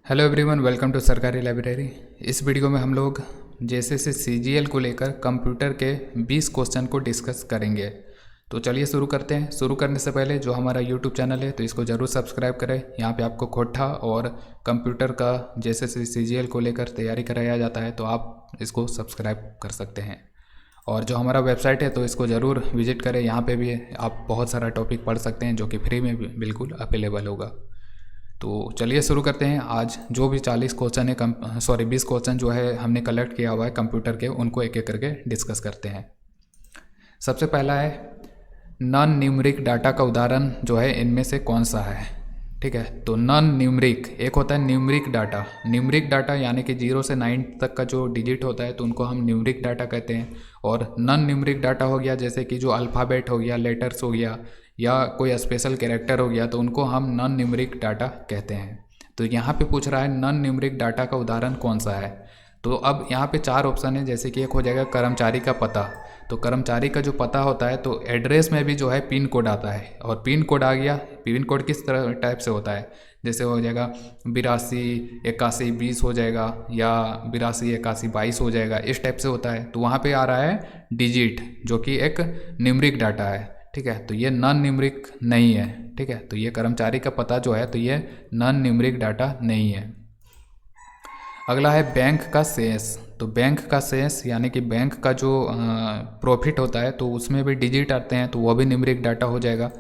Hello everyone, welcome to सरकारी library. इस video में हम लोग जेएसएससी सीजीएल को लेकर कंप्यूटर के 20 क्वेश्चन को डिस्कस करेंगे। तो चलिए शुरू करते हैं। शुरू करने से पहले जो हमारा यूट्यूब चैनल है तो इसको ज़रूर सब्सक्राइब करें। यहाँ पे आपको खोट्ठा और कंप्यूटर का जेएसएससी सीजीएल को लेकर तैयारी कराया जाता है, तो आप इसको सब्सक्राइब कर सकते हैं। और जो हमारा वेबसाइट है तो इसको ज़रूर विजिट करें। यहाँ पे भी आप बहुत सारा टॉपिक पढ़ सकते हैं जो कि फ्री में बिल्कुल अवेलेबल होगा। तो चलिए शुरू करते हैं। आज जो भी 40 क्वेश्चन है 20 क्वेश्चन जो है हमने कलेक्ट किया हुआ है कंप्यूटर के, उनको एक एक करके डिस्कस करते हैं। सबसे पहला है, नॉन न्यूमरिक डाटा का उदाहरण जो है इनमें से कौन सा है। ठीक है, तो नॉन न्यूमरिक, एक होता है न्यूमरिक डाटा। न्यूमरिक डाटा यानी कि 0 से 9 तक का जो डिजिट होता है तो उनको हम न्यूमरिक डाटा कहते हैं। और नॉन न्यूमरिक डाटा हो गया जैसे कि जो अल्फ़ाबेट हो गया, लेटर्स हो गया, या कोई स्पेशल कैरेक्टर हो गया, तो उनको हम नॉन न्यूमरिक डाटा कहते हैं। तो यहाँ पे पूछ रहा है नॉन न्यूमरिक डाटा का उदाहरण कौन सा है। तो अब यहाँ पे 4 ऑप्शन है, जैसे कि एक हो जाएगा कर्मचारी का पता। तो कर्मचारी का जो पता होता है तो एड्रेस में भी जो है पिन कोड आता है, और पिन कोड आ गया। पिन कोड किस तरह टाइप से होता है, जैसे हो जाएगा 828120 हो जाएगा, या 828122 हो जाएगा, इस टाइप से होता है। तो वहाँ पे आ रहा है डिजिट, जो कि एक न्यूमरिक डाटा है। ठीक है, तो ये नॉन न्यूमरिक नहीं है। ठीक है, तो ये कर्मचारी का पता जो है तो ये नॉन न्यूमरिक डाटा नहीं है। अगला है बैंक का शेष। तो बैंक का शेष यानी कि बैंक का जो प्रॉफिट होता है तो उसमें भी डिजिट आते हैं, तो वो भी न्यूमरिक डाटा हो जाएगा।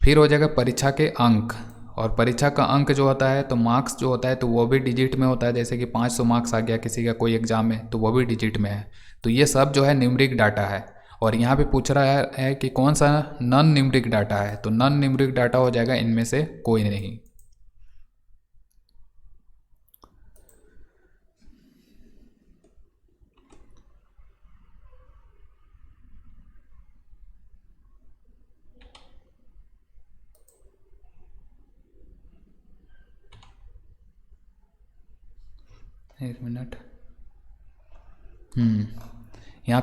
फिर हो जाएगा परीक्षा के अंक, और परीक्षा का अंक जो होता है तो मार्क्स जो होता है तो वो भी डिजिट में होता है। जैसे कि 500 मार्क्स आ गया किसी का कोई एग्जाम में तो वो भी डिजिट में है। तो ये सब जो है न्यूमरिक डाटा है। और यहाँ पे पूछ रहा है कि कौन सा नॉन न्यूमरिक डाटा है, तो नॉन न्यूमरिक डाटा हो जाएगा इनमें से कोई नहीं। एक मिनट। यहाँ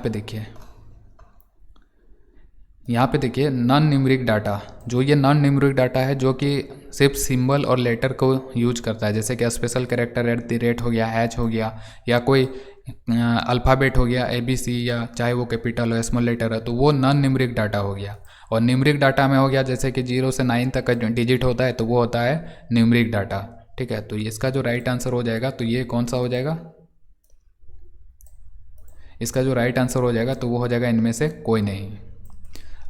पे देखिए, नॉन न्यूमरिक डाटा, जो ये नॉन न्यूमरिक डाटा है जो कि सिर्फ सिंबल और लेटर को यूज करता है, जैसे कि स्पेशल कैरेक्टर @ हो गया, हैच हो गया, या कोई अल्फ़ाबेट हो गया ABC, या चाहे वो कैपिटल हो स्मॉल लेटर है, तो वो नॉन न्यूमरिक डाटा हो गया। और न्यूमरिक डाटा में हो गया जैसे कि 0 से 9 तक का जो डिजिट होता है तो वो होता है न्यूमरिक डाटा। ठीक है, तो इसका जो राइट आंसर हो जाएगा तो ये कौन सा हो जाएगा, इसका जो राइट आंसर हो जाएगा तो वो हो जाएगा इनमें से कोई नहीं।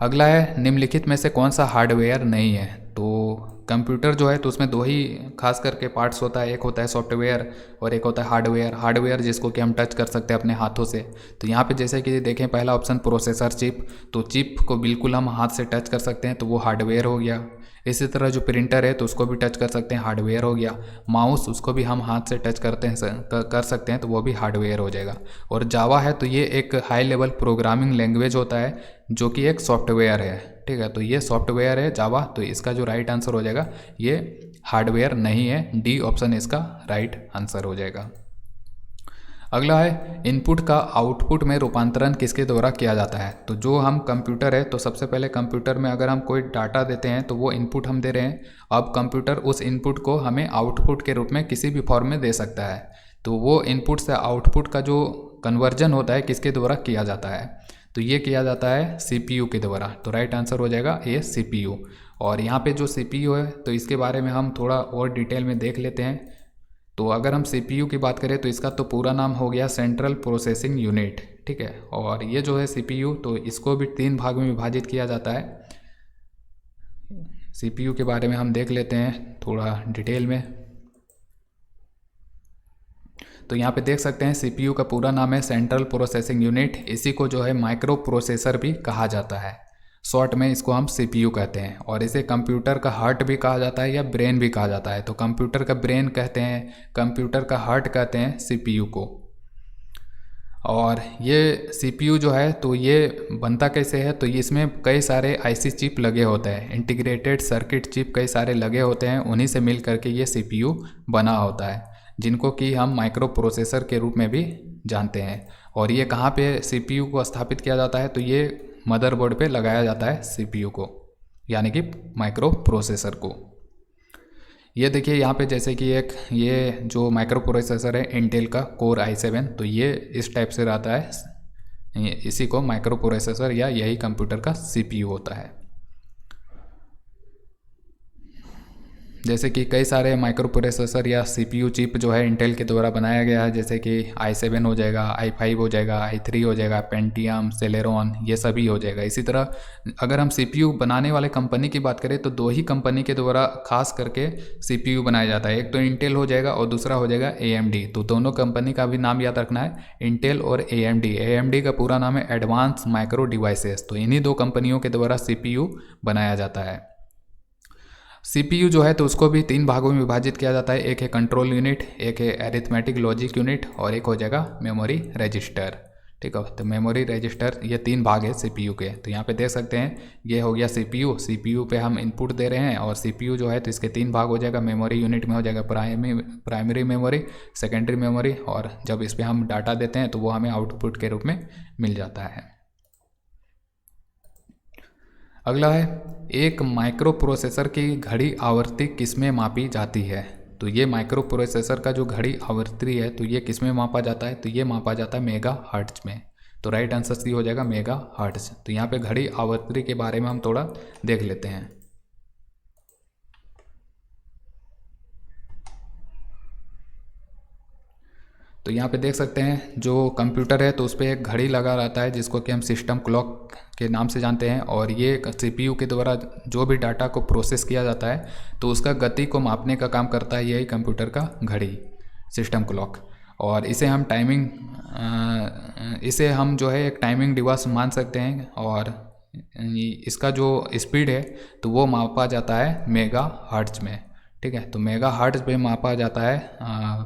अगला है, निम्नलिखित में से कौन सा हार्डवेयर नहीं है। तो कंप्यूटर जो है तो उसमें दो ही खास करके पार्ट्स होता है, एक होता है सॉफ्टवेयर और एक होता है हार्डवेयर। हार्डवेयर जिसको कि हम टच कर सकते हैं अपने हाथों से। तो यहाँ पे जैसे कि देखें, पहला ऑप्शन प्रोसेसर चिप, तो चिप को बिल्कुल हम हाथ से टच कर सकते हैं तो वो हार्डवेयर हो गया। इसी तरह जो प्रिंटर है तो उसको भी टच कर सकते हैं, हार्डवेयर हो गया। माउस, उसको भी हम हाथ से टच कर सकते हैं तो वो भी हार्डवेयर हो जाएगा। और जावा है तो ये एक हाई लेवल प्रोग्रामिंग लैंग्वेज होता है जो कि एक सॉफ्टवेयर है। ठीक है, तो ये सॉफ्टवेयर है जावा, तो इसका जो राइट आंसर हो जाएगा ये हार्डवेयर नहीं है। डी ऑप्शन इसका राइट आंसर हो जाएगा। अगला है, इनपुट का आउटपुट में रूपांतरण किसके द्वारा किया जाता है। तो जो हम कंप्यूटर है तो सबसे पहले कंप्यूटर में अगर हम कोई डाटा देते हैं तो वो इनपुट हम दे रहे हैं। अब कंप्यूटर उस इनपुट को हमें आउटपुट के रूप में किसी भी फॉर्म में दे सकता है। तो वो इनपुट से आउटपुट का जो कन्वर्जन होता है किसके द्वारा किया जाता है, तो ये किया जाता है CPU के द्वारा। तो राइट आंसर हो जाएगा ये CPU। और यहाँ पे जो CPU है तो इसके बारे में हम थोड़ा और डिटेल में देख लेते हैं। तो अगर हम CPU की बात करें तो इसका तो पूरा नाम हो गया सेंट्रल प्रोसेसिंग यूनिट। ठीक है, और ये जो है CPU तो इसको भी 3 भाग में विभाजित किया जाता है। CPU के बारे में हम देख लेते हैं थोड़ा डिटेल में। तो यहाँ पे देख सकते हैं CPU का पूरा नाम है सेंट्रल प्रोसेसिंग यूनिट। इसी को जो है माइक्रो प्रोसेसर भी कहा जाता है, शॉर्ट में इसको हम CPU कहते हैं। और इसे कंप्यूटर का हार्ट भी कहा जाता है या ब्रेन भी कहा जाता है। तो कंप्यूटर का ब्रेन कहते हैं, कंप्यूटर का हार्ट कहते हैं CPU को। और ये CPU जो है तो ये बनता कैसे है, तो इसमें कई सारे IC चिप लगे होते हैं, इंटीग्रेटेड सर्किट चिप कई सारे लगे होते हैं, उन्हीं से मिल करके ये CPU बना होता है, जिनको कि हम माइक्रो प्रोसेसर के रूप में भी जानते हैं। और ये कहाँ पे CPU को स्थापित किया जाता है, तो ये मदरबोर्ड पे लगाया जाता है CPU को, यानी कि माइक्रो प्रोसेसर को। ये देखिए यहाँ पे जैसे कि एक ये जो माइक्रो प्रोसेसर है इंटेल का कोर i7, तो ये इस टाइप से रहता है, इसी को माइक्रो प्रोसेसर या यही कंप्यूटर का CPU होता है। जैसे कि कई सारे माइक्रो प्रोसेसर या CPU चिप जो है इंटेल के द्वारा बनाया गया है, जैसे कि i7 हो जाएगा, i5 हो जाएगा, i3 हो जाएगा, पेंटियम, सेलेरॉन, ये सभी हो जाएगा। इसी तरह अगर हम CPU बनाने वाले कंपनी की बात करें तो दो ही कंपनी के द्वारा खास करके CPU बनाया जाता है, एक तो इंटेल हो जाएगा और दूसरा हो जाएगा AMD। तो दोनों कंपनी का भी नाम याद रखना है, इंटेल और AMD। AMD का पूरा नाम है एडवांस माइक्रो डिवाइसेस। तो इन्हीं दो कंपनियों के द्वारा CPU बनाया जाता है। CPU जो है तो उसको भी 3 भागों में विभाजित किया जाता है, एक है कंट्रोल यूनिट, एक है एरिथमेटिक लॉजिक यूनिट और एक हो जाएगा मेमोरी रजिस्टर। ठीक है, तो मेमोरी रजिस्टर ये 3 भाग है CPU के। तो यहाँ पे देख सकते हैं ये हो गया CPU पे हम इनपुट दे रहे हैं और CPU जो है तो इसके 3 भाग हो जाएगा। मेमोरी यूनिट में हो जाएगा प्राइमरी मेमोरी, सेकेंडरी मेमोरी, और जब इस पर हम डाटा देते हैं तो वो हमें आउटपुट के रूप में मिल जाता है। अगला है एक माइक्रो प्रोसेसर की घड़ी आवृत्ति किसमें मापी जाती है। तो ये माइक्रो प्रोसेसर का जो घड़ी आवृत्ति है तो ये किसमें मापा जाता है, तो ये मापा जाता है मेगा हर्ट्ज में। तो राइट आंसर सी हो जाएगा मेगा हर्ट्ज। तो यहाँ पे घड़ी आवृत्ति के बारे में हम थोड़ा देख लेते हैं। तो यहाँ पे देख सकते हैं जो कंप्यूटर है तो उस पर एक घड़ी लगा रहता है जिसको कि हम सिस्टम क्लॉक के नाम से जानते हैं, और ये CPU के द्वारा जो भी डाटा को प्रोसेस किया जाता है तो उसका गति को मापने का काम करता है यही कंप्यूटर का घड़ी, सिस्टम क्लॉक। और इसे हम इसे हम जो है एक टाइमिंग डिवाइस मान सकते हैं, और इसका जो स्पीड है तो वो मापा जाता है मेगा हर्ट्ज में। ठीक है, तो मेगा हर्ट्ज पे मापा जाता है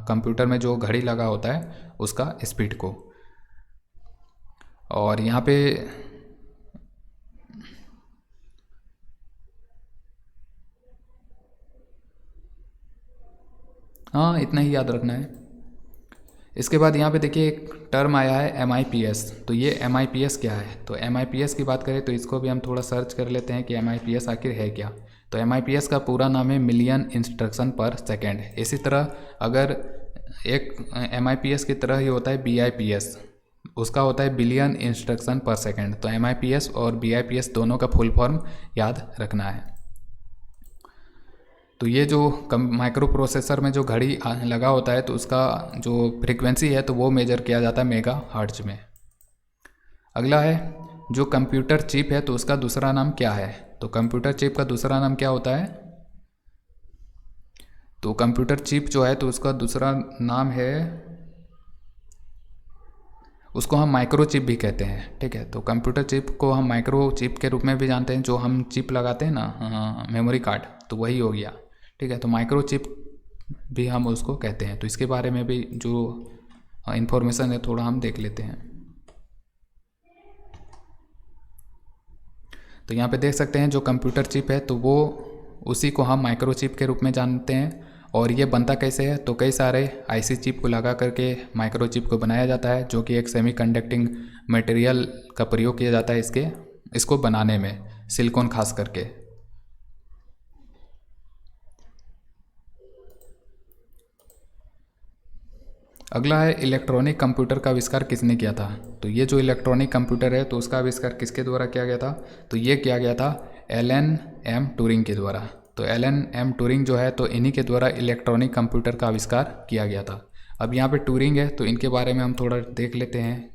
कंप्यूटर में जो घड़ी लगा होता है उसका स्पीड को। और यहाँ पे हाँ इतना ही याद रखना है। इसके बाद यहाँ पे देखिए एक टर्म आया है MIPS। तो ये MIPS क्या है, तो MIPS की बात करें तो इसको भी हम थोड़ा सर्च कर लेते हैं कि MIPS आखिर है क्या। तो MIPS का पूरा नाम है मिलियन इंस्ट्रक्शन पर सेकेंड। इसी तरह अगर एक MIPS की तरह ही होता है BIPS, उसका होता है बिलियन इंस्ट्रक्शन पर सेकेंड। तो MIPS और BIPS दोनों का फुल फॉर्म याद रखना है। तो ये जो माइक्रो प्रोसेसर में जो घड़ी लगा होता है तो उसका जो फ्रीक्वेंसी है तो वो मेजर किया जाता है मेगा हर्ट्ज में। अगला है जो कंप्यूटर चिप है तो उसका दूसरा नाम क्या है। तो कंप्यूटर चिप का दूसरा नाम क्या होता है, तो कंप्यूटर चिप जो है तो उसका दूसरा नाम है, उसको हम माइक्रो चिप भी कहते हैं। ठीक है, तो कंप्यूटर चिप को हम माइक्रो चिप के रूप में भी जानते हैं, जो हम चिप लगाते हैं ना मेमोरी कार्ड, तो वही हो गया। ठीक है, तो माइक्रो चिप भी हम उसको कहते हैं। तो इसके बारे में भी जो इन्फॉर्मेशन है थोड़ा हम देख लेते हैं। तो यहाँ पे देख सकते हैं जो कंप्यूटर चिप है तो वो उसी को हम माइक्रो चिप के रूप में जानते हैं। और ये बनता कैसे है, तो कई सारे IC चिप को लगा करके माइक्रो चिप को बनाया जाता है, जो कि एक सेमी कंडक्टिंग मटेरियल का प्रयोग किया जाता है इसको बनाने में, सिलिकॉन खास करके। अगला है इलेक्ट्रॉनिक कंप्यूटर का आविष्कार किसने किया था। तो ये जो इलेक्ट्रॉनिक कंप्यूटर है तो उसका आविष्कार किसके द्वारा किया गया था, तो ये किया गया था एलन एम ट्यूरिंग के द्वारा। तो एलन एम ट्यूरिंग जो है तो इन्हीं के द्वारा इलेक्ट्रॉनिक कंप्यूटर का आविष्कार किया गया था। अब यहाँ पे ट्यूरिंग है तो इनके बारे में हम थोड़ा देख लेते हैं,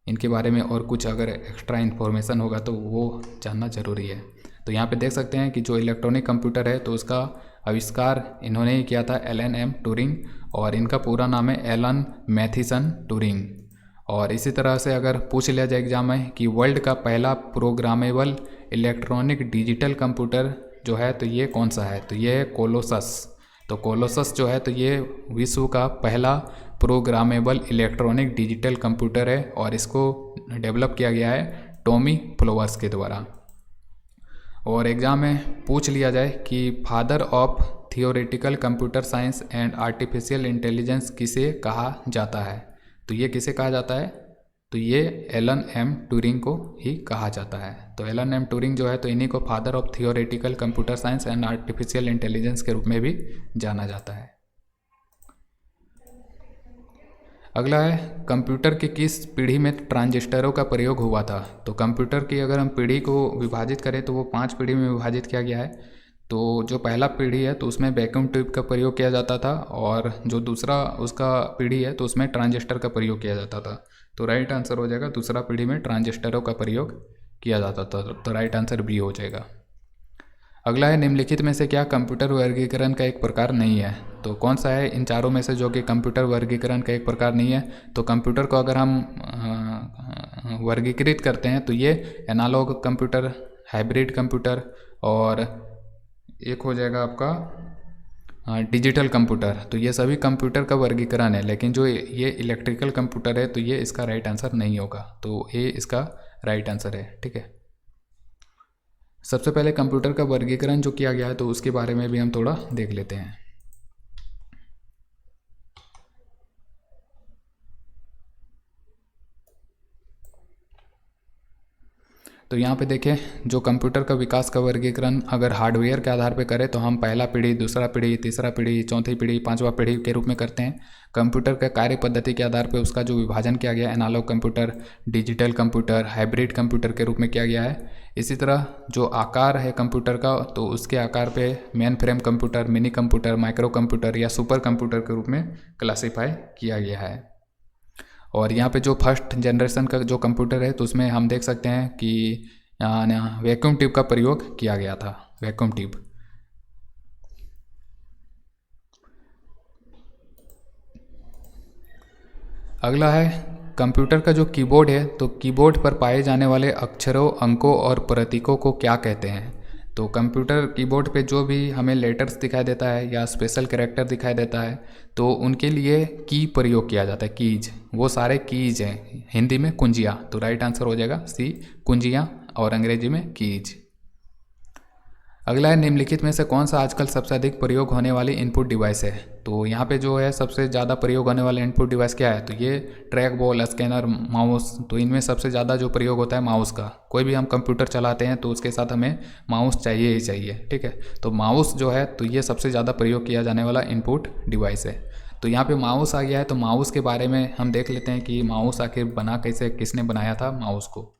इनके बारे में और कुछ अगर एक्स्ट्रा इन्फॉर्मेशन होगा तो वो जानना ज़रूरी है। तो यहाँ पे देख सकते हैं कि जो इलेक्ट्रॉनिक कंप्यूटर है तो उसका आविष्कार इन्होंने ही किया था, एलन एम ट्यूरिंग, और इनका पूरा नाम है एलन मैथिसन ट्यूरिंग। और इसी तरह से अगर पूछ लिया जाए एग्जाम में कि वर्ल्ड का पहला प्रोग्रामेबल इलेक्ट्रॉनिक डिजिटल कंप्यूटर जो है तो ये कौन सा है, तो ये है कोलोसस। तो कोलोसस जो है तो ये विश्व का पहला प्रोग्रामेबल इलेक्ट्रॉनिक डिजिटल कंप्यूटर है, और इसको डेवलप किया गया है टॉमी फ्लोवर्स के द्वारा। और एग्ज़ाम में पूछ लिया जाए कि father of theoretical computer science and artificial intelligence किसे कहा जाता है, तो ये किसे कहा जाता है, तो ये एलन एम ट्यूरिंग को ही कहा जाता है। तो एलन एम ट्यूरिंग जो है तो इन्हीं को father of theoretical computer science and artificial intelligence के रूप में भी जाना जाता है। अगला है कंप्यूटर की किस पीढ़ी में ट्रांजिस्टरों का प्रयोग हुआ था। तो कंप्यूटर की अगर हम पीढ़ी को विभाजित करें तो वो 5 पीढ़ी में विभाजित किया गया है। तो जो पहला पीढ़ी है तो उसमें वैक्यूम ट्यूब का प्रयोग किया जाता था, और जो दूसरा उसका पीढ़ी है तो उसमें ट्रांजिस्टर का प्रयोग किया जाता था। तो राइट आंसर हो जाएगा दूसरा पीढ़ी में ट्रांजिस्टरों का प्रयोग किया जाता था। तो राइट आंसर बी हो जाएगा। अगला है निम्नलिखित में से क्या कंप्यूटर वर्गीकरण का एक प्रकार नहीं है। तो कौन सा है इन चारों में से जो कि कंप्यूटर वर्गीकरण का एक प्रकार नहीं है। तो कंप्यूटर को अगर हम वर्गीकृत करते हैं तो ये एनालॉग कंप्यूटर, हाइब्रिड कंप्यूटर, और एक हो जाएगा आपका डिजिटल कंप्यूटर। तो ये सभी कंप्यूटर का वर्गीकरण है, लेकिन जो ये इलेक्ट्रिकल कंप्यूटर है तो ये इसका राइट आंसर नहीं होगा। तो ये इसका राइट आंसर है। ठीक है, सबसे पहले कंप्यूटर का वर्गीकरण जो किया गया है तो उसके बारे में भी हम थोड़ा देख लेते हैं। तो यहाँ पे देखें, जो कंप्यूटर का विकास का वर्गीकरण अगर हार्डवेयर के आधार पर करें तो हम पहला पीढ़ी, दूसरा पीढ़ी, तीसरा पीढ़ी, चौथी पीढ़ी, पांचवा पीढ़ी के रूप में करते हैं। कंप्यूटर का कार्य पद्धति के आधार पर उसका जो विभाजन किया गया है analog computer, digital computer, hybrid computer के रूप में किया गया है। इसी तरह जो आकार है कंप्यूटर का तो उसके आकार पे main frame computer, mini computer, micro computer या सुपर कंप्यूटर के रूप में क्लासीफाई किया गया है। और यहाँ पे जो फर्स्ट जनरेशन का जो कंप्यूटर है तो उसमें हम देख सकते हैं कि वैक्यूम ट्यूब का प्रयोग किया गया था, वैक्यूम ट्यूब। अगला है कंप्यूटर का जो कीबोर्ड है तो कीबोर्ड पर पाए जाने वाले अक्षरों, अंकों और प्रतीकों को क्या कहते हैं। तो कंप्यूटर कीबोर्ड पे जो भी हमें लेटर्स दिखाई देता है या स्पेशल कैरेक्टर दिखाई देता है तो उनके लिए की प्रयोग किया जाता है, कीज। वो सारे कीज हैं, हिंदी में कुंजियाँ। तो राइट आंसर हो जाएगा सी, कुंजियाँ, और अंग्रेजी में कीज। अगला है निम्नलिखित में से कौन सा आजकल सबसे अधिक प्रयोग होने वाली इनपुट डिवाइस है। तो यहाँ पे जो है सबसे ज़्यादा प्रयोग होने वाला इनपुट डिवाइस क्या है। तो ये ट्रैक बॉल, स्कैनर, माउस। तो इनमें सबसे ज़्यादा जो प्रयोग होता है माउस का। कोई भी हम कंप्यूटर चलाते हैं तो उसके साथ हमें माउस चाहिए ही चाहिए। ठीक है, तो माउस जो है तो ये सबसे ज़्यादा प्रयोग किया जाने वाला इनपुट डिवाइस है। तो यहाँ पे माउस आ गया है, तो माउस के बारे में हम देख लेते हैं कि माउस आखिर बना कैसे, किसने बनाया था माउस को।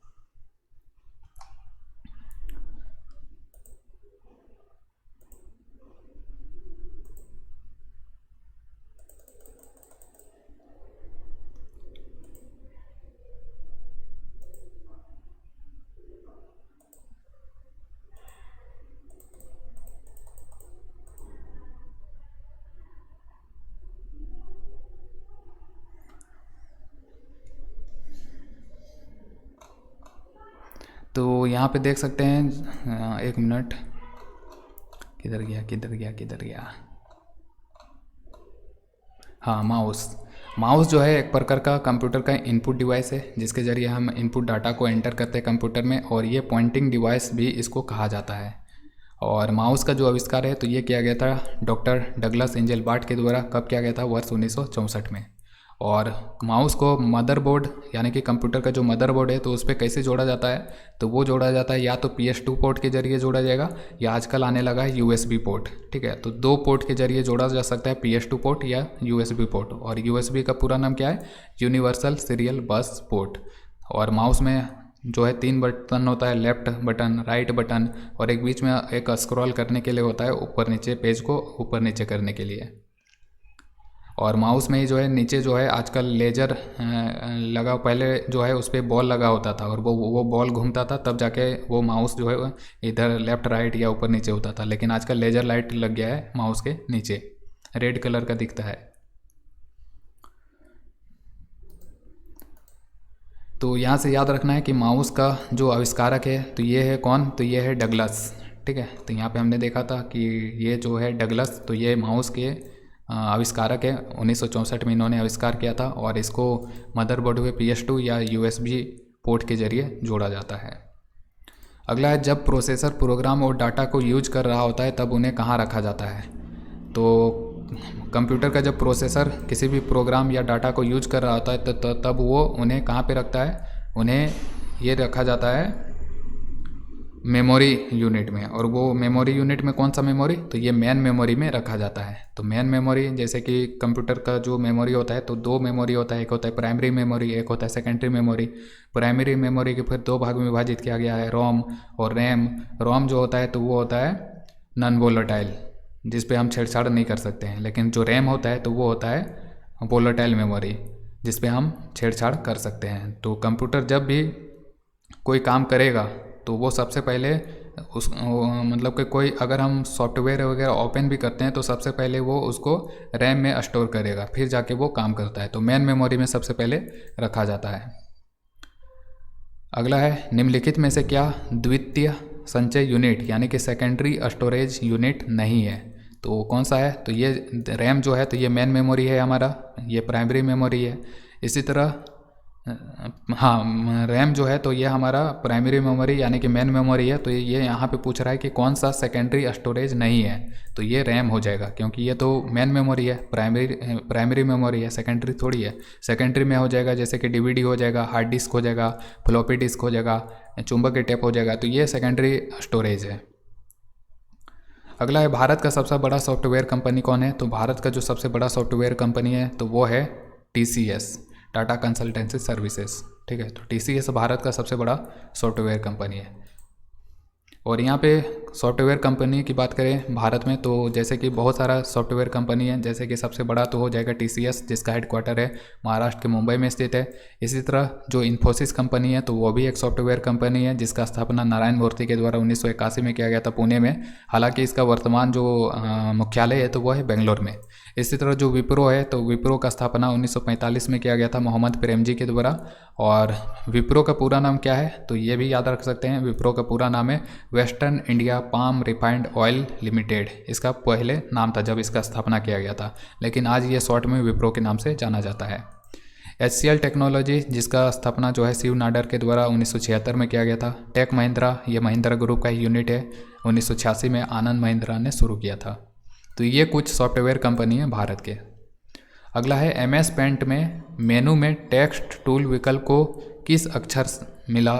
तो यहाँ पे देख सकते हैं, एक मिनट, किधर गया किधर गया किधर गया, हाँ माउस। माउस जो है एक प्रकार का कंप्यूटर का इनपुट डिवाइस है जिसके ज़रिए हम इनपुट डाटा को एंटर करते हैं कंप्यूटर में, और ये पॉइंटिंग डिवाइस भी इसको कहा जाता है। और माउस का जो आविष्कार है तो ये किया गया था डॉक्टर डगलस एंजेलबार्ट के द्वारा। कब किया गया था, वर्ष 1964 में। और माउस को मदरबोर्ड यानी कि कंप्यूटर का जो मदरबोर्ड है तो उस पर कैसे जोड़ा जाता है, तो वो जोड़ा जाता है या तो PS2 पोर्ट के जरिए जोड़ा जाएगा या आजकल आने लगा है USB पोर्ट। ठीक है, तो 2 पोर्ट के जरिए जोड़ा जा सकता है, PS2 पोर्ट या USB पोर्ट। और USB का पूरा नाम क्या है, यूनिवर्सल सीरियल बस पोर्ट। और माउस में जो है 3 बटन होता है, लेफ्ट बटन, राइट बटन, और एक बीच में एक स्क्रॉल करने के लिए होता है, ऊपर नीचे, पेज को ऊपर नीचे करने के लिए। और माउस में ही जो है नीचे जो है आजकल लेजर लगा, पहले जो है उस पर बॉल लगा होता था और वो बॉल घूमता था, तब जाके वो माउस जो है इधर लेफ्ट राइट या ऊपर नीचे होता था। लेकिन आजकल लेजर लाइट लग गया है माउस के नीचे, रेड कलर का दिखता है। तो यहाँ से याद रखना है कि माउस का जो आविष्कारक है तो ये है कौन, तो ये है डगलस। ठीक है, तो यहाँ पे हमने देखा था कि ये जो है डगलस, तो ये माउस के आविष्कारक है। 1964 में इन्होंने आविष्कार किया था और इसको मदरबोर्ड में PS2 या USB पोर्ट के जरिए जोड़ा जाता है। अगला है जब प्रोसेसर प्रोग्राम और डाटा को यूज कर रहा होता है तब उन्हें कहाँ रखा जाता है। तो कंप्यूटर का जब प्रोसेसर किसी भी प्रोग्राम या डाटा को यूज कर रहा होता है तो तब वो उन्हें कहाँ पे रखता है, उन्हें ये रखा जाता है मेमोरी यूनिट में। और वो मेमोरी यूनिट में कौन सा मेमोरी, तो ये मेन मेमोरी में रखा जाता है। तो मेन मेमोरी जैसे कि कंप्यूटर का जो मेमोरी होता है तो दो मेमोरी होता है, एक होता है प्राइमरी मेमोरी, एक होता है सेकेंडरी मेमोरी। प्राइमरी मेमोरी के फिर दो भाग में विभाजित किया गया है, रोम और रैम। रोम जो होता है तो वो होता है नॉन वोलेटाइल, जिस पे हम छेड़छाड़ नहीं कर सकते हैं, लेकिन जो रैम होता है तो वो होता है वोलेटाइल मेमोरी, जिस पे हम छेड़छाड़ कर सकते हैं। तो कंप्यूटर जब भी कोई काम करेगा तो वो सबसे पहले मतलब कि कोई अगर हम सॉफ्टवेयर वगैरह ओपन भी करते हैं तो सबसे पहले वो उसको रैम में स्टोर करेगा, फिर जाके वो काम करता है। तो मेन मेमोरी में सबसे पहले रखा जाता है। अगला है निम्नलिखित में से क्या द्वितीय संचय यूनिट यानी कि सेकेंडरी स्टोरेज यूनिट नहीं है। तो कौन सा है, तो ये रैम जो है तो ये मेन मेमोरी है हमारा, ये प्राइमरी मेमोरी है। इसी तरह हाँ, रैम जो है तो ये हमारा प्राइमरी मेमोरी यानी कि मेन मेमोरी है। तो ये यहाँ पे पूछ रहा है कि कौन सा सेकेंडरी स्टोरेज नहीं है, तो ये रैम हो जाएगा, क्योंकि ये तो मेन मेमोरी है, प्राइमरी मेमोरी है, सेकेंडरी थोड़ी है। सेकेंडरी में हो जाएगा जैसे कि डीवीडी हो जाएगा, हार्ड डिस्क हो जाएगा, फ्लॉपी डिस्क हो जाएगा, चुंबक के टेप हो जाएगा, तो ये सेकेंडरी स्टोरेज है। अगला है भारत का सबसे बड़ा सॉफ्टवेयर कंपनी कौन है। तो भारत का जो सबसे बड़ा सॉफ्टवेयर कंपनी है तो वो है TCS, टाटा कंसल्टेंसी सर्विसेज। ठीक है, तो TCS भारत का सबसे बड़ा सॉफ्टवेयर कंपनी है। और यहाँ पे सॉफ्टवेयर कंपनी की बात करें भारत में तो जैसे कि बहुत सारा सॉफ्टवेयर कंपनी है, जैसे कि सबसे बड़ा तो हो जाएगा TCS, जिसका हेडक्वार्टर है महाराष्ट्र के मुंबई में स्थित है। इसी तरह जो इन्फोसिस कंपनी है तो वो भी एक सॉफ्टवेयर कंपनी है, जिसका स्थापना नारायण मूर्ति के द्वारा 1981 में किया गया था पुणे में। हालांकि इसका वर्तमान जो मुख्यालय है तो वो है बेंगलोर में। इसी तरह जो विप्रो है तो विप्रो का स्थापना 1945 में किया गया था मोहम्मद प्रेमजी के द्वारा। और विप्रो का पूरा नाम क्या है, तो ये भी याद रख सकते हैं, विप्रो का पूरा नाम है western India palm refined oil limited. इसका पहले नाम था जब इसका स्थापना किया गया था, लेकिन आज ये शॉर्ट में विप्रो के नाम से जाना जाता है। HCL टेक्नोलॉजी, जिसका स्थापना जो है शिव नाडर के द्वारा 1976 में किया गया था। टेक महिंद्रा, ये महिंद्रा ग्रुप का ही यूनिट है, 1986 में आनंद महिंद्रा ने शुरू किया था। तो ये कुछ सॉफ्टवेयर कंपनी है भारत के। अगला है MS पेंट में मेनू में टेक्स्ट टूल विकल्प को किस अक्षर मिला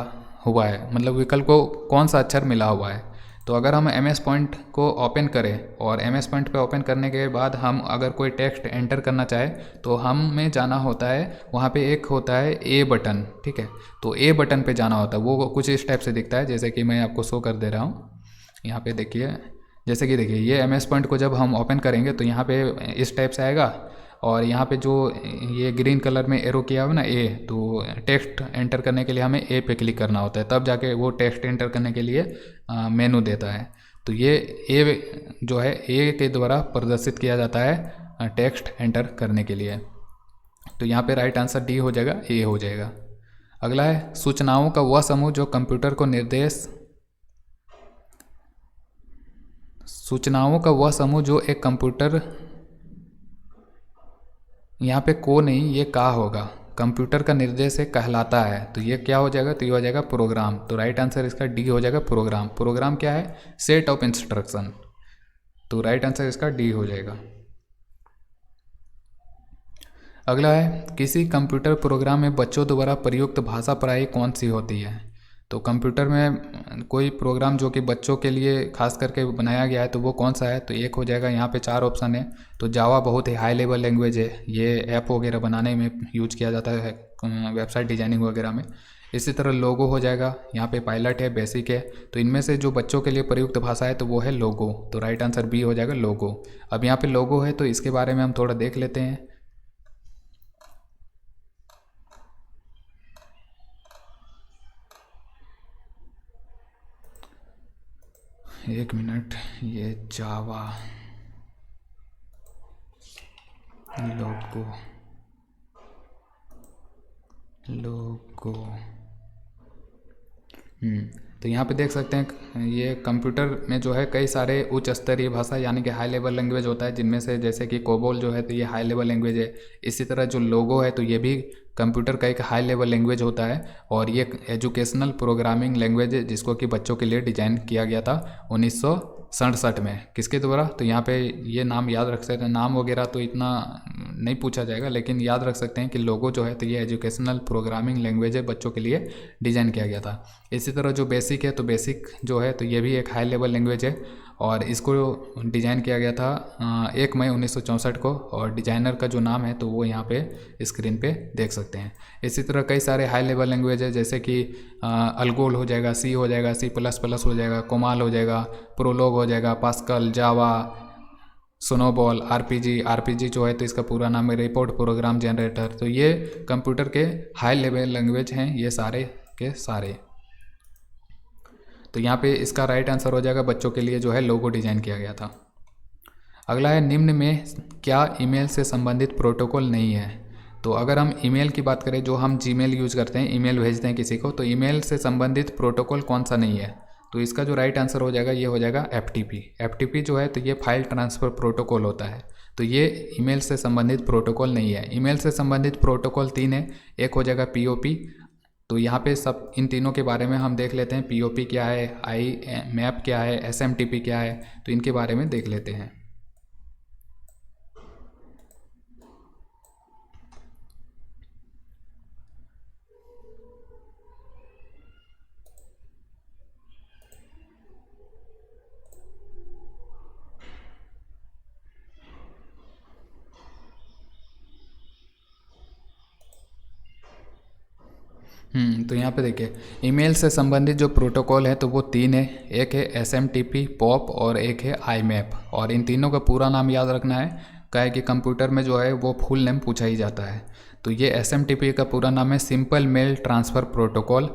हुआ है, मतलब विकल्प को कौन सा अक्षर मिला हुआ है। तो अगर हम MS पेंट को ओपन करें और MS पेंट पे ओपन करने के बाद हम अगर कोई टेक्स्ट एंटर करना चाहे तो हमें जाना होता है, वहाँ पे एक होता है A बटन। ठीक है, तो A बटन पे जाना होता है, वो कुछ इस टाइप से दिखता है, जैसे कि मैं आपको शो कर दे रहा हूँ। यहाँ पे देखिए, जैसे कि देखिए ये MS पॉइंट को जब हम ओपन करेंगे तो यहाँ पे इस टाइप से आएगा, और यहाँ पे जो ये ग्रीन कलर में एरो किया हुआ ना A, तो टेक्स्ट एंटर करने के लिए हमें A पे क्लिक करना होता है, तब जाके वो टेक्स्ट एंटर करने के लिए मेनू देता है। तो ये A जो है A के द्वारा प्रदर्शित किया जाता है टेक्स्ट एंटर करने के लिए। तो यहाँ पे राइट आंसर D हो जाएगा, A हो जाएगा। अगला है सूचनाओं का वह समूह जो कंप्यूटर को सूचनाओं का वह समूह जो एक कंप्यूटर, यहाँ पे को नहीं, ये का होगा, कंप्यूटर का निर्देश एक कहलाता है। तो ये क्या हो जाएगा, तो ये हो जाएगा प्रोग्राम। तो राइट आंसर इसका D हो जाएगा, प्रोग्राम। प्रोग्राम क्या है, सेट ऑफ इंस्ट्रक्शन। तो राइट आंसर इसका D हो जाएगा। अगला है किसी कंप्यूटर प्रोग्राम में बच्चों द्वारा प्रयुक्त भाषा प्रायः कौन सी होती है। तो कंप्यूटर में कोई प्रोग्राम जो कि बच्चों के लिए खास करके बनाया गया है तो वो कौन सा है, तो एक हो जाएगा, यहाँ पे 4 ऑप्शन है। तो जावा बहुत ही हाई लेवल लैंग्वेज है, ये ऐप वगैरह बनाने में यूज किया जाता है, वेबसाइट डिजाइनिंग वगैरह में। इसी तरह लोगो हो जाएगा, यहाँ पे पायलट है, बेसिक है। तो इनमें से जो बच्चों के लिए प्रयुक्त भाषा है तो वो है लोगो। तो राइट आंसर B हो जाएगा, लोगो। अब यहाँ पे लोगो है तो इसके बारे में हम थोड़ा देख लेते हैं। एक मिनट, ये जावा लोगो तो यहाँ पे देख सकते हैं ये कंप्यूटर में जो है कई सारे उच्च स्तरीय भाषा यानी कि हाई लेवल लैंग्वेज होता है, जिनमें से जैसे कि कोबोल जो है तो ये हाई लेवल लैंग्वेज है। इसी तरह जो लोगो है तो ये भी कंप्यूटर का एक हाई लेवल लैंग्वेज होता है, और ये एजुकेशनल प्रोग्रामिंग लैंग्वेज है जिसको कि बच्चों के लिए डिज़ाइन किया गया था 1967 में। किसके द्वारा? तो यहाँ पे ये नाम याद रख सकते हैं, नाम वगैरह तो इतना नहीं पूछा जाएगा, लेकिन याद रख सकते हैं कि लोगो जो है तो ये एजुकेशनल प्रोग्रामिंग लैंग्वेज है, बच्चों के लिए डिज़ाइन किया गया था। इसी तरह जो बेसिक है, तो बेसिक जो है तो ये भी एक हाई लेवल लैंग्वेज है और इसको डिज़ाइन किया गया था 1 मई 1964 को, और डिज़ाइनर का जो नाम है तो वो यहाँ पे स्क्रीन पे देख सकते हैं। इसी तरह कई सारे हाई लेवल लैंग्वेज है, जैसे कि अल्गोल हो जाएगा, सी हो जाएगा, C++ हो जाएगा, कोमाल हो जाएगा, प्रोलोग हो जाएगा, पास्कल, जावा, स्नोबॉल, आरपीजी जो है तो इसका पूरा नाम है रिपोर्ट प्रोग्राम जनरेटर। तो ये कंप्यूटर के हाई लेवल लैंग्वेज हैं, ये सारे के सारे। तो यहाँ पे इसका राइट आंसर हो जाएगा बच्चों के लिए जो है लोगो डिज़ाइन किया गया था। अगला है, निम्न में क्या ईमेल से संबंधित प्रोटोकॉल नहीं है? तो अगर हम ईमेल की बात करें, जो हम जीमेल यूज़ करते हैं, ईमेल भेजते हैं किसी को, तो ईमेल से संबंधित प्रोटोकॉल कौन सा नहीं है? तो इसका जो राइट आंसर हो जाएगा ये हो जाएगा FTP जो है तो ये फाइल ट्रांसफ़र प्रोटोकॉल होता है। तो ये ईमेल से संबंधित प्रोटोकॉल नहीं है। ईमेल से संबंधित प्रोटोकॉल 3 है। एक हो जाएगा POP। तो यहाँ पे सब इन तीनों के बारे में हम देख लेते हैं। POP क्या है, IMAP क्या है, SMTP क्या है, तो इनके बारे में देख लेते हैं। तो यहाँ पे देखिए, ईमेल से संबंधित जो प्रोटोकॉल है तो वो 3 है। एक है SMTP, POP और एक है IMAP। और इन तीनों का पूरा नाम याद रखना है, क्या है कि कंप्यूटर में जो है वो फुल नेम पूछा ही जाता है। तो ये SMTP का पूरा नाम है simple mail transfer protocol,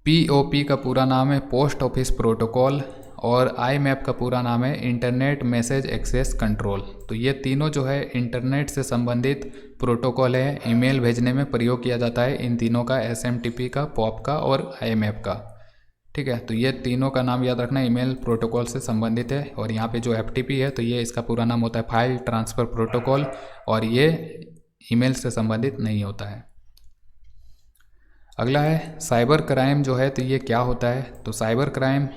POP का पूरा नाम है पोस्ट ऑफिस प्रोटोकॉल, और IMAP का पूरा नाम है इंटरनेट मैसेज एक्सेस कंट्रोल। तो ये तीनों जो है इंटरनेट से संबंधित प्रोटोकॉल है, ईमेल भेजने में प्रयोग किया जाता है इन तीनों का, SMTP का, POP का और IMAP का। ठीक है, तो ये तीनों का नाम याद रखना, ईमेल प्रोटोकॉल से संबंधित है। और यहाँ पे जो FTP है तो ये इसका पूरा नाम होता है फाइल ट्रांसफ़र प्रोटोकॉल, और ये ईमेल से संबंधित नहीं होता है। अगला है, साइबर क्राइम जो है तो ये क्या होता है? तो साइबर क्राइम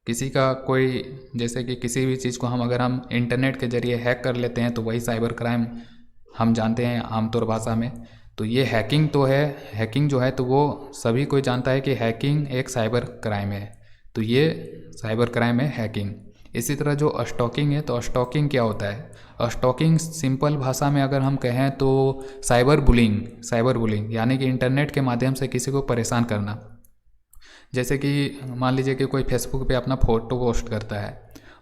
किसी का कोई, जैसे कि किसी भी चीज़ को अगर हम इंटरनेट के ज़रिए हैक कर लेते हैं तो वही साइबर क्राइम हम जानते हैं आमतौर भाषा में। तो ये हैकिंग तो है, हैकिंग जो है तो वो सभी कोई जानता है कि हैकिंग एक साइबर क्राइम है। तो ये साइबर क्राइम है हैकिंग। इसी तरह जो स्टॉकिंग है, तो स्टॉकिंग क्या होता है? स्टॉकिंग सिंपल भाषा में अगर हम कहें तो साइबर बुलिंग यानी कि इंटरनेट के माध्यम से किसी को परेशान करना। जैसे कि मान लीजिए कि कोई फेसबुक पे अपना फ़ोटो पोस्ट करता है,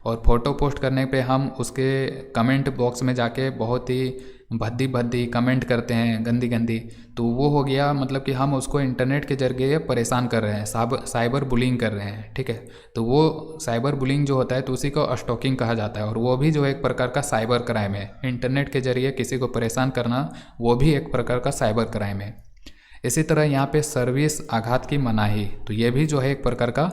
और फ़ोटो पोस्ट करने पे हम उसके कमेंट बॉक्स में जाके बहुत ही भद्दी कमेंट करते हैं, गंदी, तो वो हो गया मतलब कि हम उसको इंटरनेट के जरिए परेशान कर रहे हैं, साइबर बुलिंग कर रहे हैं। ठीक है, तो वो साइबर बुलिंग जो होता है तो उसी को स्टॉकिंग कहा जाता है, और वो भी जो एक प्रकार का साइबर क्राइम है। इंटरनेट के जरिए किसी को परेशान करना वो भी एक प्रकार का साइबर क्राइम है। इसी तरह यहाँ पे सर्विस आघात की मनाही, तो ये भी जो है एक प्रकार का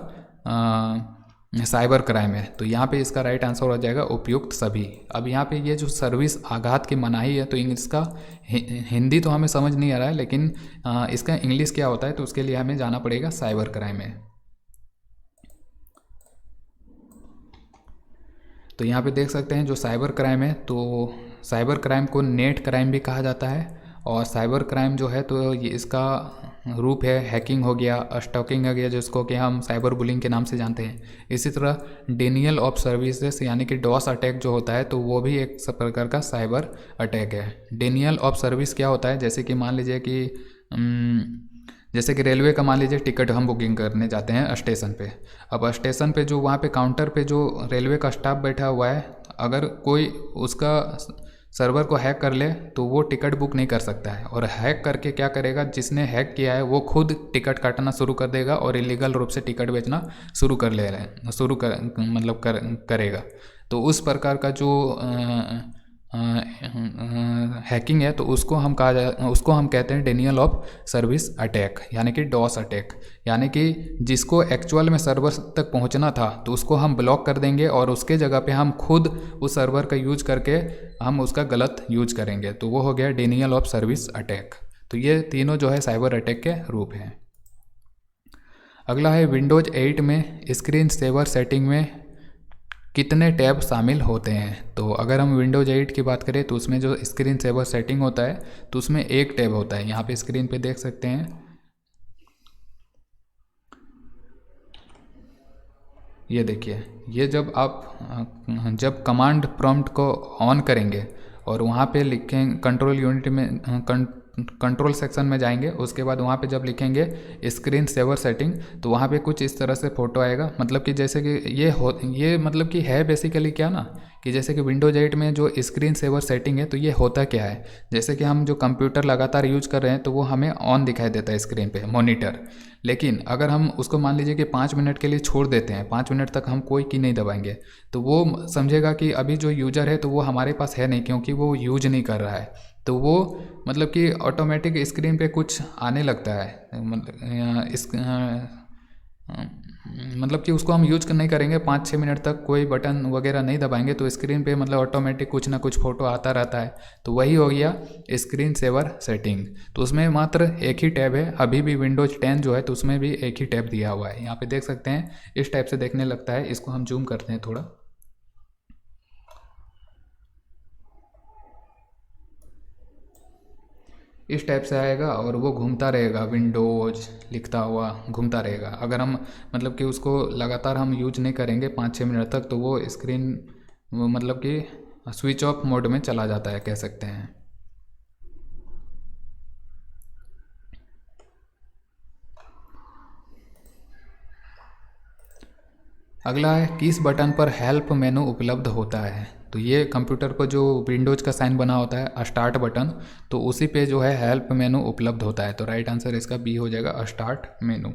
साइबर क्राइम है। तो यहाँ पे इसका राइट आंसर हो जाएगा उपयुक्त सभी। अब यहाँ पे ये जो सर्विस आघात की मनाही है तो इसका हिंदी तो हमें समझ नहीं आ रहा है, लेकिन इसका इंग्लिश क्या होता है तो उसके लिए हमें जाना पड़ेगा साइबर क्राइम है। तो यहाँ पे देख सकते हैं जो साइबर क्राइम है, तो साइबर क्राइम को नेट क्राइम भी कहा जाता है। और साइबर क्राइम जो है तो ये इसका रूप है हैकिंग हो गया, स्टॉकिंग हो गया, जिसको कि हम साइबर बुलिंग के नाम से जानते हैं। इसी तरह डिनियल ऑफ सर्विसेज यानी कि डॉस अटैक जो होता है तो वो भी एक प्रकार का साइबर अटैक है। डिनियल ऑफ सर्विस क्या होता है? जैसे कि मान लीजिए कि जैसे कि रेलवे का मान लीजिए टिकट हम बुकिंग करने जाते हैं स्टेशन पे। अब स्टेशन पे जो वहाँ पे काउंटर पे जो रेलवे का स्टाफ बैठा हुआ है, अगर कोई उसका सर्वर को हैक कर ले तो वो टिकट बुक नहीं कर सकता है। और हैक करके क्या करेगा, जिसने हैक किया है वो खुद टिकट काटना शुरू कर देगा और इलीगल रूप से टिकट बेचना शुरू करेगा। तो उस प्रकार का जो हैकिंग है तो उसको हम कहते हैं डिनियल ऑफ सर्विस अटैक यानी कि डॉस अटैक। यानी कि जिसको एक्चुअल में सर्वर तक पहुंचना था तो उसको हम ब्लॉक कर देंगे और उसके जगह पे हम खुद उस सर्वर का यूज करके हम उसका गलत यूज करेंगे, तो वो हो गया डिनियल ऑफ सर्विस अटैक। तो ये तीनों जो है साइबर अटैक के रूप हैं। अगला है विंडोज़ 8 में स्क्रीन सेवर सेटिंग में कितने टैब शामिल होते हैं। तो अगर हम विंडोज 8 की बात करें तो उसमें जो स्क्रीन सेवर सेटिंग होता है तो उसमें एक टैब होता है। यहाँ पे स्क्रीन पे देख सकते हैं, ये देखिए, ये जब कमांड प्रॉम्प्ट को ऑन करेंगे और वहाँ पे लिखें कंट्रोल यूनिट में कंट्रोल सेक्शन में जाएंगे, उसके बाद वहाँ पे जब लिखेंगे स्क्रीन सेवर सेटिंग तो वहाँ पे कुछ इस तरह से फ़ोटो आएगा। मतलब कि जैसे कि ये मतलब कि है बेसिकली क्या ना, कि जैसे कि विंडोज 8 में जो स्क्रीन सेवर सेटिंग है तो ये होता क्या है, जैसे कि हम जो कंप्यूटर लगातार यूज कर रहे हैं तो वो हमें ऑन दिखाई देता है स्क्रीन पे मॉनिटर। लेकिन अगर हम उसको मान लीजिए कि 5 मिनट के लिए छोड़ देते हैं, 5 मिनट तक हम कोई की नहीं दबाएंगे, तो वो समझेगा कि अभी जो यूज़र है तो वो हमारे पास है नहीं, क्योंकि वो यूज नहीं कर रहा है। तो वो मतलब कि ऑटोमेटिक स्क्रीन पे कुछ आने लगता है, मतलब कि उसको हम यूज नहीं करेंगे 5-6 मिनट तक, कोई बटन वगैरह नहीं दबाएंगे तो स्क्रीन पे मतलब ऑटोमेटिक कुछ ना कुछ फ़ोटो आता रहता है। तो वही हो गया स्क्रीन सेवर सेटिंग। तो उसमें मात्र एक ही टैब है, अभी भी विंडोज 10 जो है तो उसमें भी एक ही टैब दिया हुआ है। यहाँ पे देख सकते हैं, इस टाइप से देखने लगता है। इसको हम जूम करते हैं थोड़ा, इस टाइप से आएगा और वो घूमता रहेगा, विंडोज लिखता हुआ घूमता रहेगा। अगर हम मतलब कि उसको लगातार हम यूज नहीं करेंगे 5-6 मिनट तक तो वो स्क्रीन मतलब कि स्विच ऑफ मोड में चला जाता है, कह सकते हैं। अगला है, किस बटन पर हेल्प मेनू उपलब्ध होता है। तो ये कंप्यूटर को जो विंडोज का साइन बना होता है स्टार्ट बटन, तो उसी पे जो है हेल्प मेनू उपलब्ध होता है। तो राइट आंसर इसका बी हो जाएगा, स्टार्ट मेनू।